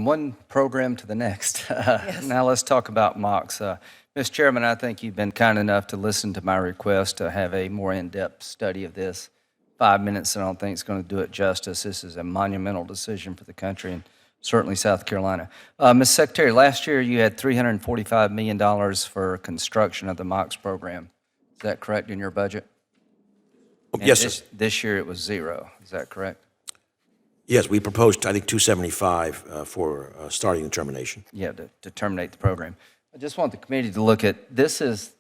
From one program to the next. Yes. Now let's talk about MOX. Mr. Chairman, I think you've been kind enough to listen to my request to have a more in-depth study of this. 5 minutes, I don't think it's going to do it justice. This is a monumental decision for the country and certainly South Carolina. Ms. Secretary, last year you had $345 million for construction of the MOX program. Is that correct in your budget? Yes, sir. This year it was zero. Is that correct? Yes, we proposed, I think, 275 for starting the termination. Yeah, to terminate the program. I just want the committee to look at, this is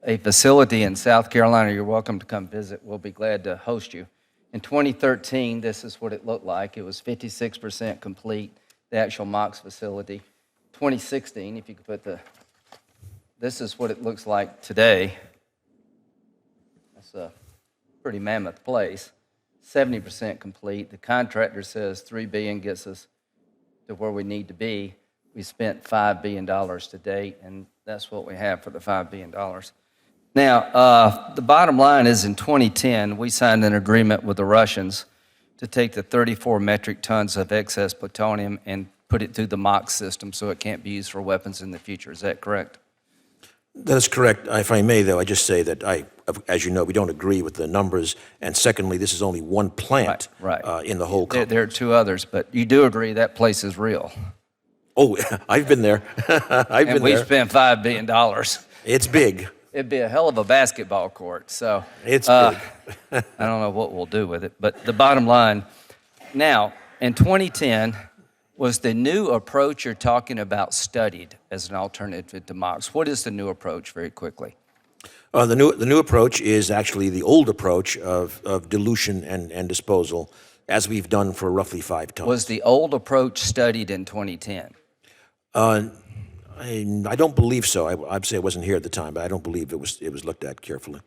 a facility in South Carolina. You're welcome to come visit. We'll be glad to host you. In 2013, this is what it looked like. It was 56% complete, the actual MOX facility. 2016, if you could put this is what it looks like today. That's a pretty mammoth place. 70% complete. The contractor says $3 billion gets us to where we need to be. We spent $5 billion to date, and that's what we have for the $5 billion. Now, the bottom line is in 2010, we signed an agreement with the Russians to take the 34 metric tons of excess plutonium and put it through the MOX system so it can't be used for weapons in the future. Is that correct? That is correct. If I may, though, I just say that as you know, we don't agree with the numbers. And secondly, this is only one plant in the whole complex. There are two others, but you do agree that place is real. Oh, I've been there. And we spent $5 billion. It's big. It'd be a hell of a basketball court. So it's big. I don't know what we'll do with it. But the bottom line, now, in 2010, was the new approach you're talking about studied as an alternative to MOX? What is the new approach, very quickly? The new approach is actually the old approach of dilution and disposal, as we've done for roughly 5 tons. Was the old approach studied in 2010? I don't believe so. I'd say I wasn't here at the time, but I don't believe it was looked at carefully.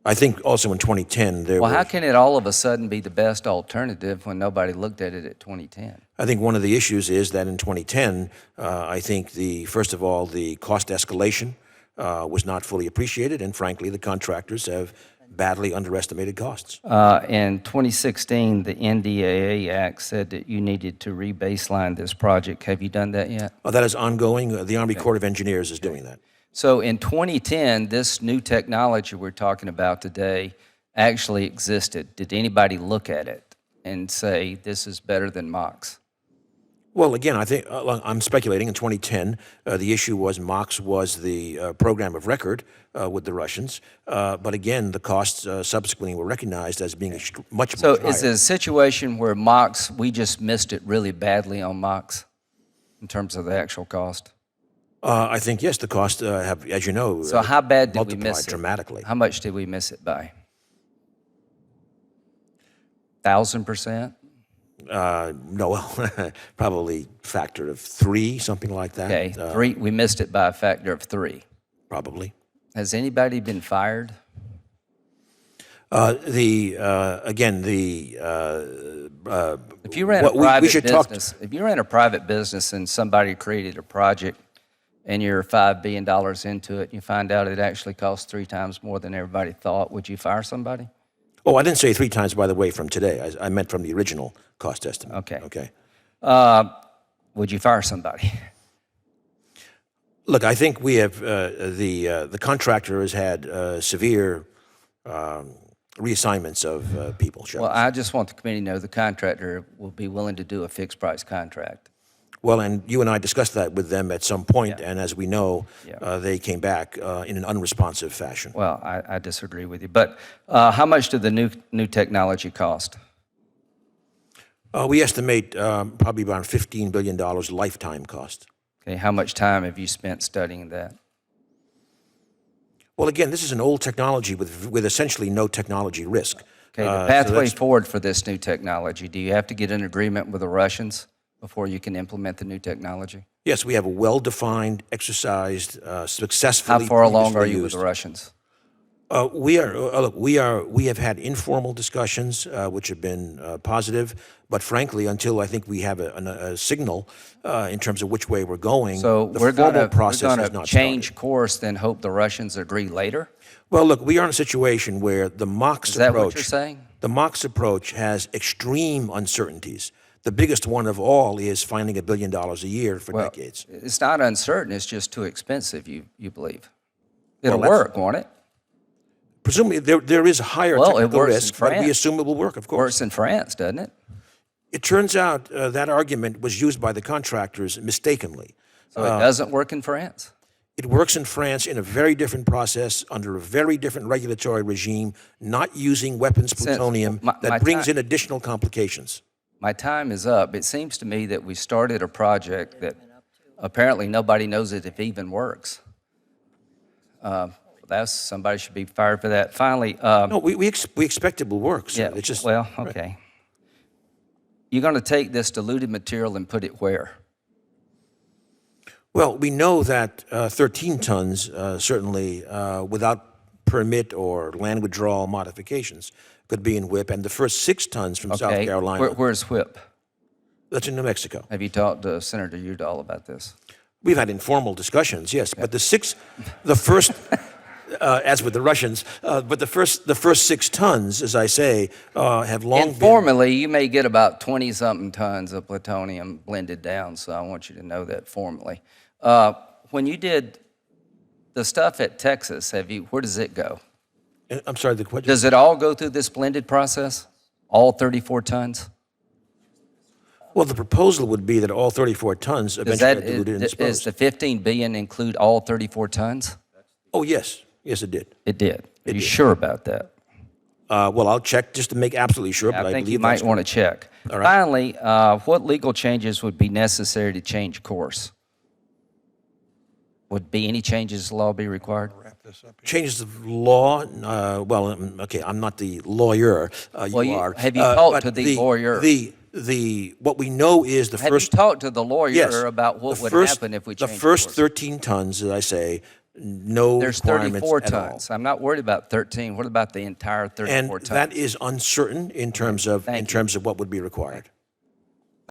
I think also in 2010 there Well, how can it all of a sudden be the best alternative when nobody looked at it at 2010? I think one of the issues is that in 2010, I think first of all, the cost escalation was not fully appreciated, and frankly, the contractors have badly underestimated costs. In 2016, the NDAA Act said that you needed to re-baseline this project. Have you done that yet? That is ongoing. The Army Corps of Engineers is doing that. So in 2010, this new technology we're talking about today actually existed. Did anybody look at it and say, this is better than MOX? Well, again, I think I'm speculating. In 2010, the issue was MOX was the program of record with the Russians. But again, the costs subsequently were recognized as being much higher. So is it a situation where MOX, we just missed it really badly on MOX in terms of the actual cost? I think, yes, the costs have, as you know, so how bad did we miss it? Dramatically. How much did we miss it by? 1,000%? No, well, probably factor of 3, something like that. Okay, 3. We missed it by a factor of 3. Probably. Has anybody been fired? If you ran a private business, if you ran a private business and somebody created a project and you're $5 billion into it, you find out it actually costs 3 times more than everybody thought, would you fire somebody? Oh, I didn't say 3 times, by the way, from today. I meant from the original cost estimate. Okay. Okay. Would you fire somebody? Look, I think we have the contractor has had severe reassignments of people. Well, I just want the committee to know the contractor will be willing to do a fixed price contract. Well, and you and I discussed that with them at some point, and as we know, they came back in an unresponsive fashion. Well, I disagree with you. But how much did the new technology cost? We estimate probably around $15 billion lifetime cost. Okay, how much time have you spent studying that? Well, again, this is an old technology with essentially no technology risk. Okay, the pathway forward for this new technology, do you have to get an agreement with the Russians before you can implement the new technology? Yes, we have a well-defined, exercised, successfully. How far along are you with the Russians? We have had informal discussions, which have been positive, but frankly, until I think we have a signal in terms of which way we're going, so the formal process has not started. Change course, then hope the Russians agree later? Well, look, we are in a situation where the MOX approach. Is that what you're saying? The MOX approach has extreme uncertainties The biggest one of all is finding $1 billion a year for decades. It's not uncertain. It's just too expensive, you believe. It'll Well, work, won't it? Presumably, there is a higher Well, it technical works in risk, but we France. assume it will work, of course. Works in France, doesn't it? It turns out that argument was used by the contractors mistakenly. So it doesn't work in France? It works in France in a very different process, under a very different regulatory regime, not using weapons plutonium that brings in additional complications. My time is up. It seems to me that we started a project that apparently nobody knows if it even works. Somebody should be fired for that. Finally, No, we expect it will work. So yeah. it's just, Well, okay. You're going to take this diluted material and put it where? Well, we know that 13 tons, certainly without permit or land withdrawal modifications, could be in WIP, and the first 6 tons from South Carolina. Where's WHIP? That's in New Mexico. Have you talked to Senator Udall about this? We've had informal discussions, yes, but the first, as with the Russians, but the first 6 tons, as I say, have long been. Informally, you may get about 20-something tons of plutonium blended down, so I want you to know that formally. When you did the stuff at Texas, where does it go? I'm sorry, the question? Does it all go through this blended process? All 34 tons? Well, the proposal would be that all 34 tons eventually are diluted and disposed. Does the $15 billion include all 34 tons? Oh, yes. Yes, it did. It did. Are you sure about that? Well, I'll check just to make absolutely sure, but I think believe you might want to check. All right. Finally, what legal changes would be necessary to change course? Would any changes to law be required? Changes of law, okay, I'm not the lawyer, you are. Have you talked but to the lawyer? What we know is Have you talked to the lawyer about what would happen if we changed the first course? 13 tons, as I say, no There's requirements 34 at all. tons. I'm not worried about 13. What about the entire 34 And tons? that is uncertain in terms of what would be required.